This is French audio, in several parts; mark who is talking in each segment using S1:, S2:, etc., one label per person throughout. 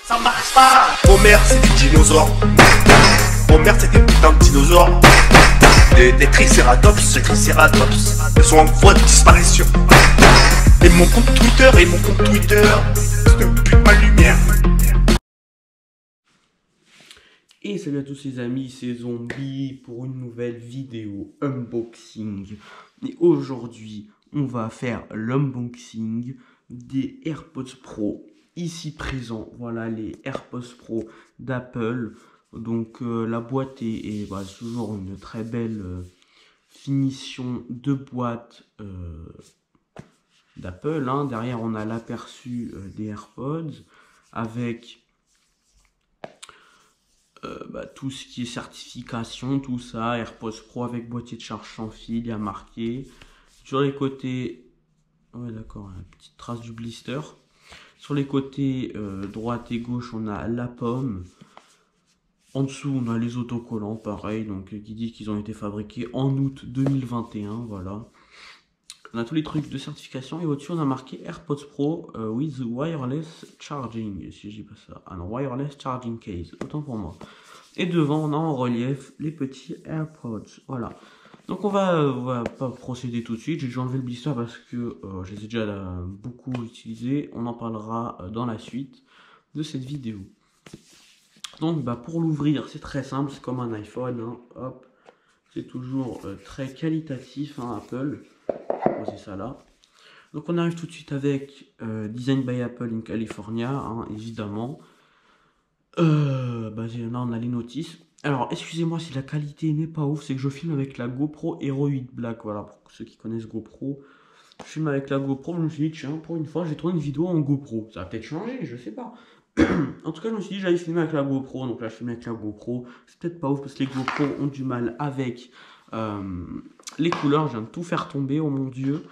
S1: Ça marche pas. Homer c'est des dinosaures. Homer c'est des putains de dinosaures. Des tricératops, ces tricératops. Ils sont en voie de disparition. Et mon compte Twitter, ne pue pas lumière.
S2: Et salut à tous les amis, c'est Zombie pour une nouvelle vidéo unboxing. Et aujourd'hui, on va faire l'unboxing des AirPods Pro. Ici présent, voilà les AirPods Pro d'Apple. Donc la boîte est toujours une très belle finition de boîte d'Apple. Hein. Derrière, on a l'aperçu des AirPods avec tout ce qui est certification, tout ça, AirPods Pro avec boîtier de charge sans fil, il y a marqué. Sur les côtés, ouais d'accord, une petite trace du blister. Sur les côtés droite et gauche, on a la pomme. En dessous, on a les autocollants, pareil, donc qui disent qu'ils ont été fabriqués en août 2021, voilà. On a tous les trucs de certification et au-dessus, on a marqué AirPods Pro with wireless charging, si je dis pas ça. Ah non, wireless charging case, autant pour moi. Et devant, on a en relief les petits AirPods, voilà. Donc on va pas procéder tout de suite, j'ai déjà enlevé le blister parce que je les ai déjà beaucoup utilisés. On en parlera dans la suite de cette vidéo. Donc pour l'ouvrir, c'est très simple, c'est comme un iPhone, hein. Hop, c'est toujours très qualitatif, hein, Apple. C'est ça là. Donc on arrive tout de suite avec Design by Apple in California, hein, évidemment. Là on a les notices. Alors excusez-moi si la qualité n'est pas ouf, c'est que je filme avec la GoPro Hero 8 Black. Voilà, pour ceux qui connaissent GoPro. Je filme avec la GoPro, je me suis dit tiens, pour une fois j'ai tourné une vidéo en GoPro. Ça va peut-être changer, je sais pas. En tout cas je me suis dit j'allais filmer avec la GoPro, donc là je filme avec la GoPro. C'est peut-être pas ouf parce que les GoPro ont du mal avec les couleurs, je viens de tout faire tomber, oh mon dieu.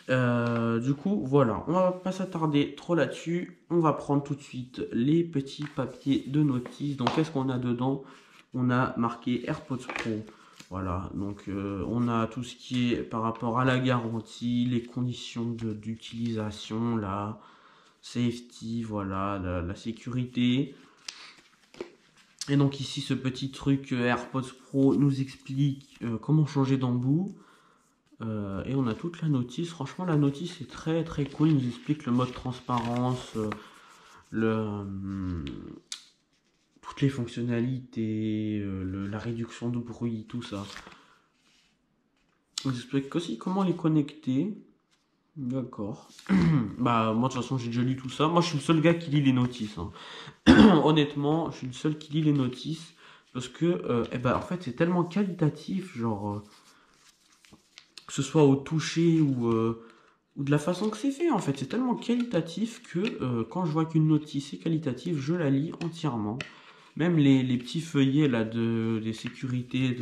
S2: Du coup, voilà, on va pas s'attarder trop là-dessus. On va prendre tout de suite les petits papiers de notice. Donc, qu'est-ce qu'on a dedans? On a marqué AirPods Pro. Voilà, donc on a tout ce qui est par rapport à la garantie, les conditions d'utilisation, la safety, voilà, la sécurité. Et donc ici, ce petit truc AirPods Pro nous explique comment changer d'embout. Et on a toute la notice. Franchement, la notice est très très cool. Il nous explique le mode transparence, toutes les fonctionnalités, la réduction de bruit, tout ça. Il nous explique aussi comment les connecter. D'accord. Moi de toute façon j'ai déjà lu tout ça. Moi je suis le seul gars qui lit les notices, hein. Honnêtement, je suis le seul qui lit les notices. Parce que en fait c'est tellement qualitatif, genre que ce soit au toucher ou de la façon que c'est fait en fait. C'est tellement qualitatif que quand je vois qu'une notice est qualitative, je la lis entièrement. Même les petits feuillets là des sécurités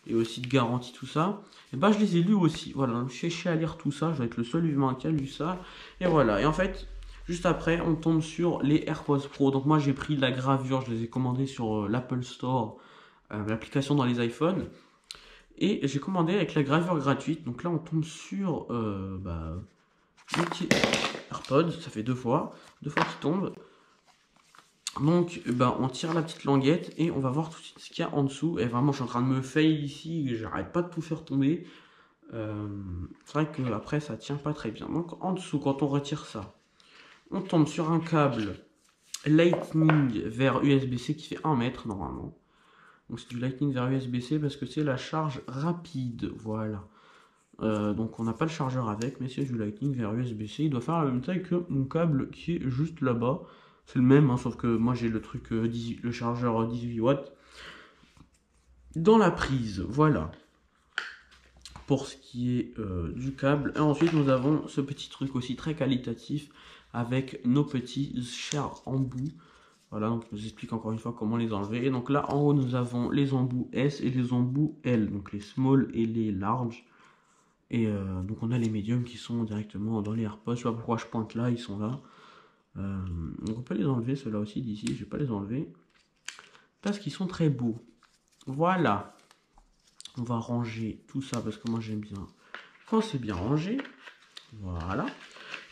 S2: et aussi de garantie, tout ça, et je les ai lus aussi. Voilà, je suis cherché à lire tout ça, je vais être le seul humain qui a lu ça. Et voilà, et en fait, juste après, on tombe sur les AirPods Pro. Donc moi j'ai pris la gravure, je les ai commandés sur l'Apple Store, l'application dans les iPhones. Et j'ai commandé avec la gravure gratuite. Donc là on tombe sur les petits AirPods, ça fait deux fois qu'ils tombent. Donc on tire la petite languette et on va voir tout de suite ce qu'il y a en dessous. Et vraiment je suis en train de me fail ici, j'arrête pas de tout faire tomber. C'est vrai que après ça tient pas très bien. Donc en dessous, quand on retire ça, on tombe sur un câble Lightning vers USB-C qui fait 1 mètre normalement. Donc c'est du Lightning vers USB-C parce que c'est la charge rapide, voilà. Donc on n'a pas le chargeur avec, mais c'est du Lightning vers USB-C. Il doit faire la même taille que mon câble qui est juste là-bas. C'est le même, hein, sauf que moi j'ai le truc, le chargeur 18 watts dans la prise, voilà. Pour ce qui est du câble. Et ensuite nous avons ce petit truc aussi très qualitatif avec nos petits chers embouts. Voilà, donc je vous explique encore une fois comment les enlever. Et donc là en haut nous avons les embouts S et les embouts L, donc les small et les large. Et donc on a les médiums qui sont directement dans les AirPods. Je sais pas pourquoi je pointe là, ils sont là. Donc on peut les enlever, ceux-là aussi d'ici, je vais pas les enlever. Parce qu'ils sont très beaux. Voilà. On va ranger tout ça parce que moi j'aime bien quand c'est bien rangé. Voilà.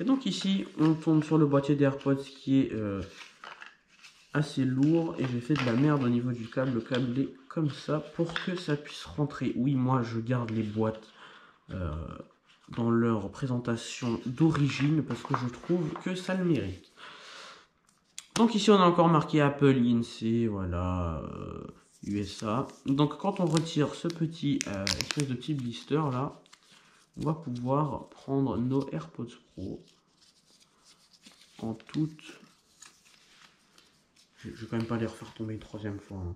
S2: Et donc ici, on tombe sur le boîtier d'AirPods qui est assez lourd. Et j'ai fait de la merde au niveau du câble. Le câble est comme ça pour que ça puisse rentrer. Oui, moi je garde les boîtes dans leur présentation d'origine parce que je trouve que ça le mérite. Donc ici on a encore marqué Apple, INC, voilà, USA. Donc quand on retire ce petit espèce de petit blister là, on va pouvoir prendre nos AirPods Pro en toute... Je vais quand même pas les refaire tomber une troisième fois. Hein.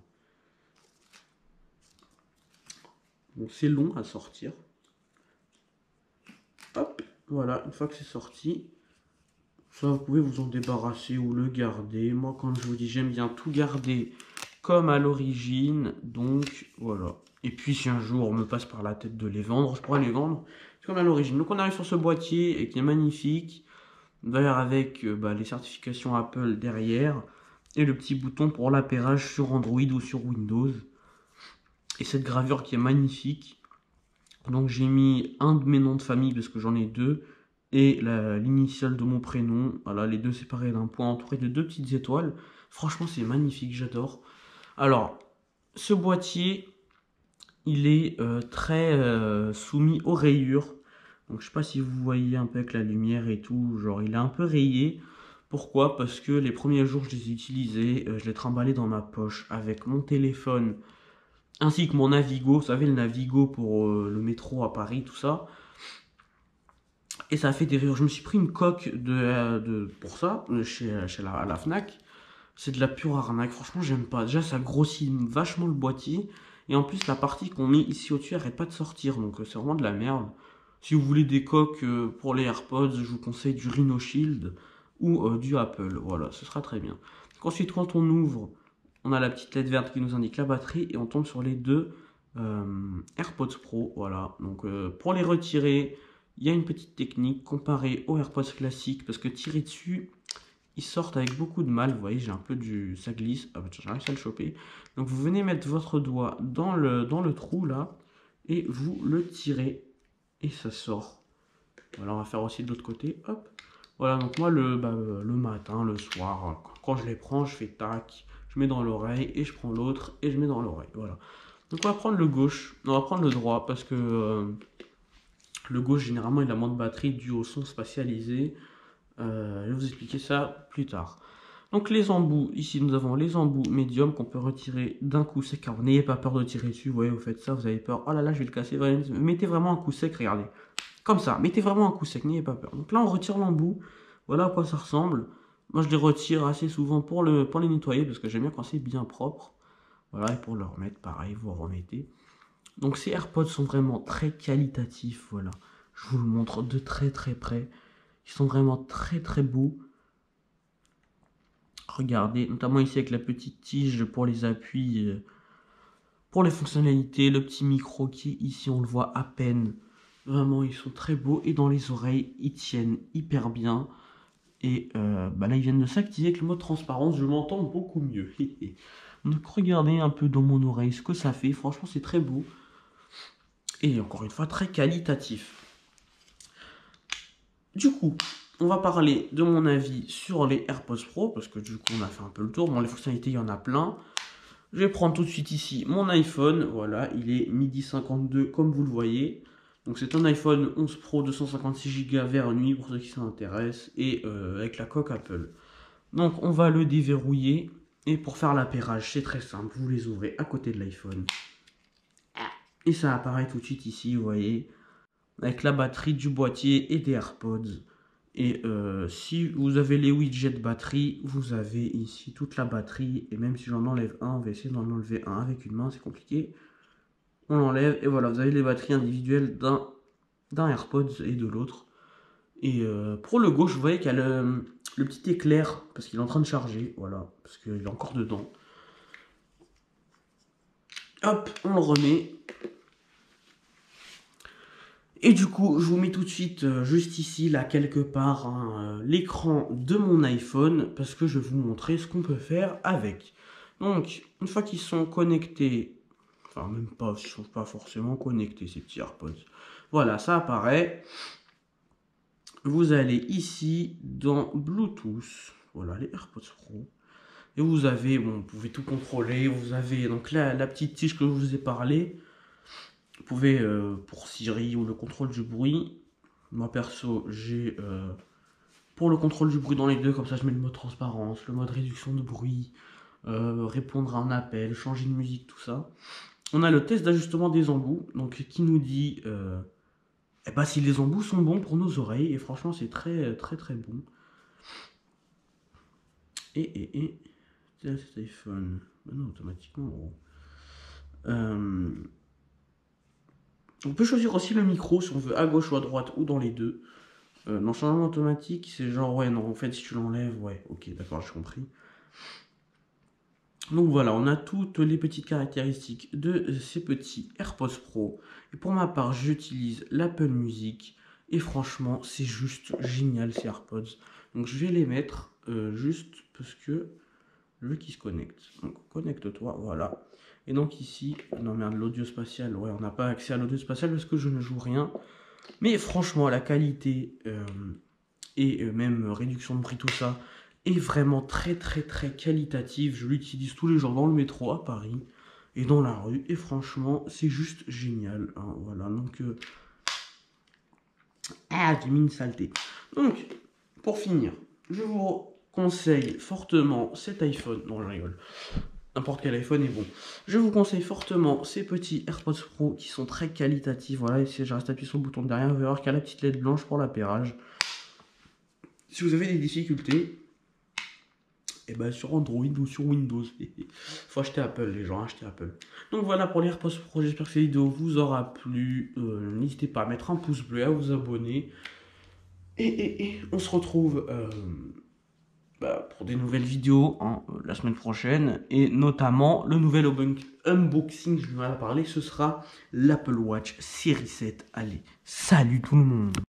S2: Bon, c'est long à sortir. Hop, voilà, une fois que c'est sorti, ça vous pouvez vous en débarrasser ou le garder. Moi, comme je vous dis, j'aime bien tout garder comme à l'origine. Donc, voilà. Et puis, si un jour on me passe par la tête de les vendre, je pourrais les vendre comme à l'origine. Donc, on arrive sur ce boîtier et qui est magnifique. D'ailleurs, avec les certifications Apple derrière. Et le petit bouton pour l'appairage sur Android ou sur Windows. Et cette gravure qui est magnifique. Donc, j'ai mis un de mes noms de famille parce que j'en ai deux. Et l'initiale de mon prénom, voilà, les deux séparés d'un point entouré de deux petites étoiles. Franchement, c'est magnifique, j'adore. Alors, ce boîtier, il est très soumis aux rayures. Donc, je sais pas si vous voyez un peu avec la lumière et tout, genre, il est un peu rayé. Pourquoi? Parce que les premiers jours, je les ai utilisés, je l'ai trimballé dans ma poche avec mon téléphone, ainsi que mon Navigo. Vous savez, le Navigo pour le métro à Paris, tout ça. Et ça a fait des rayures. Je me suis pris une coque pour ça, chez la Fnac. C'est de la pure arnaque. Franchement, j'aime pas. Déjà, ça grossit vachement le boîtier. Et en plus, la partie qu'on met ici au-dessus arrête pas de sortir. Donc, c'est vraiment de la merde. Si vous voulez des coques pour les AirPods, je vous conseille du Rhino Shield ou du Apple. Voilà, ce sera très bien. Donc, ensuite, quand on ouvre, on a la petite LED verte qui nous indique la batterie. Et on tombe sur les deux AirPods Pro. Voilà. Donc, pour les retirer... Il y a une petite technique comparée aux AirPods classiques parce que tirer dessus, ils sortent avec beaucoup de mal. Vous voyez, j'ai un peu du... ça glisse. Ah bah j'ai réussi à le choper. Donc vous venez mettre votre doigt dans le trou là et vous le tirez et ça sort. Voilà, on va faire aussi de l'autre côté. Hop. Voilà, donc moi le matin, le soir, quand je les prends, je fais tac. Je mets dans l'oreille et je prends l'autre et je mets dans l'oreille. Voilà. Donc on va prendre le gauche. On va prendre le droit parce que... le gauche, généralement, il a moins de batterie dû au son spatialisé. Je vais vous expliquer ça plus tard. Donc, les embouts. Ici, nous avons les embouts médium qu'on peut retirer d'un coup sec. Car vous n'ayez pas peur de tirer dessus. Vous voyez, vous faites ça, vous avez peur. Oh là là, je vais le casser. Mettez vraiment un coup sec, regardez. Comme ça, mettez vraiment un coup sec, n'ayez pas peur. Donc là, on retire l'embout. Voilà à quoi ça ressemble. Moi, je les retire assez souvent pour les nettoyer. Parce que j'aime bien quand c'est bien propre. Voilà, et pour le remettre, pareil, vous remettez. Donc ces AirPods sont vraiment très qualitatifs, voilà. Je vous le montre de très très près. Ils sont vraiment très très beaux. Regardez, notamment ici avec la petite tige pour les appuis, pour les fonctionnalités, le petit micro qui est ici, on le voit à peine. Vraiment, ils sont très beaux et dans les oreilles, ils tiennent hyper bien. Et là, ils viennent de s'activer avec le mode transparence, je m'entends beaucoup mieux. Donc regardez un peu dans mon oreille ce que ça fait, franchement c'est très beau. Et encore une fois, très qualitatif. Du coup, on va parler de mon avis sur les AirPods Pro, parce que du coup, on a fait un peu le tour. Bon, les fonctionnalités, il y en a plein. Je vais prendre tout de suite ici mon iPhone. Voilà, il est midi 52, comme vous le voyez. Donc, c'est un iPhone 11 Pro 256 Go vers nuit, pour ceux qui s'intéressent, et avec la coque Apple. Donc, on va le déverrouiller. Et pour faire l'appairage, c'est très simple. Vous les ouvrez à côté de l'iPhone. Et ça apparaît tout de suite ici, vous voyez, avec la batterie du boîtier et des AirPods. Et si vous avez les widgets batterie, vous avez ici toute la batterie. Et même si j'en enlève un, on va essayer d'en enlever un avec une main, c'est compliqué. On l'enlève et voilà, vous avez les batteries individuelles d'un AirPods et de l'autre. Et pour le gauche, vous voyez qu'il y a le petit éclair, parce qu'il est en train de charger, voilà, parce qu'il est encore dedans. Hop, on le remet. Et du coup, je vous mets tout de suite, juste ici, là, quelque part, hein, l'écran de mon iPhone, parce que je vais vous montrer ce qu'on peut faire avec. Donc, une fois qu'ils sont connectés, enfin, même pas, ils ne sont pas forcément connectés, ces petits AirPods. Voilà, ça apparaît. vous allez ici dans Bluetooth. Voilà, les AirPods Pro. Et vous avez, bon, vous pouvez tout contrôler. Vous avez donc là la petite tige que je vous ai parlé. Vous pouvez, pour Siri ou le contrôle du bruit. Moi perso, j'ai pour le contrôle du bruit dans les deux. Comme ça, je mets le mode transparence, le mode réduction de bruit, répondre à un appel, changer de musique, tout ça. On a le test d'ajustement des embouts, donc qui nous dit si les embouts sont bons pour nos oreilles. Et franchement, c'est très bon. Et cet iPhone, non, automatiquement. On peut choisir aussi le micro si on veut à gauche ou à droite ou dans les deux. Dans le changement automatique, c'est genre ouais, non, en fait, si tu l'enlèves, ouais, ok, d'accord, j'ai compris. Donc voilà, on a toutes les petites caractéristiques de ces petits AirPods Pro. Et pour ma part, j'utilise l'Apple Music. Et franchement, c'est juste génial ces AirPods. Donc je vais les mettre juste parce que je veux qu'ils se connectent. Donc connecte-toi, voilà. Et donc ici, non merde, l'audio spatial, ouais, on n'a pas accès à l'audio spatial parce que je ne joue rien. Mais franchement, la qualité et même réduction de prix, tout ça, est vraiment très qualitative. Je l'utilise tous les jours dans le métro à Paris et dans la rue. Et franchement, c'est juste génial. Hein, voilà, donc... j'ai mis une saleté. Donc, pour finir, je vous conseille fortement cet iPhone. Non, je rigole. N'importe quel iPhone est bon. Je vous conseille fortement ces petits AirPods Pro qui sont très qualitatifs. Voilà, et si je reste appuyé sur le bouton de derrière, vous allez voir qu'il y a la petite LED blanche pour l'appairage. Si vous avez des difficultés, sur Android ou sur Windows, faut acheter Apple, les gens, achetez Apple. Donc voilà pour les AirPods Pro, j'espère que cette vidéo vous aura plu. N'hésitez pas à mettre un pouce bleu, à vous abonner. Et on se retrouve pour des nouvelles vidéos la semaine prochaine. Et notamment le nouvel unboxing, je vais mal parler, ce sera l'Apple Watch Series 7. Allez, salut tout le monde!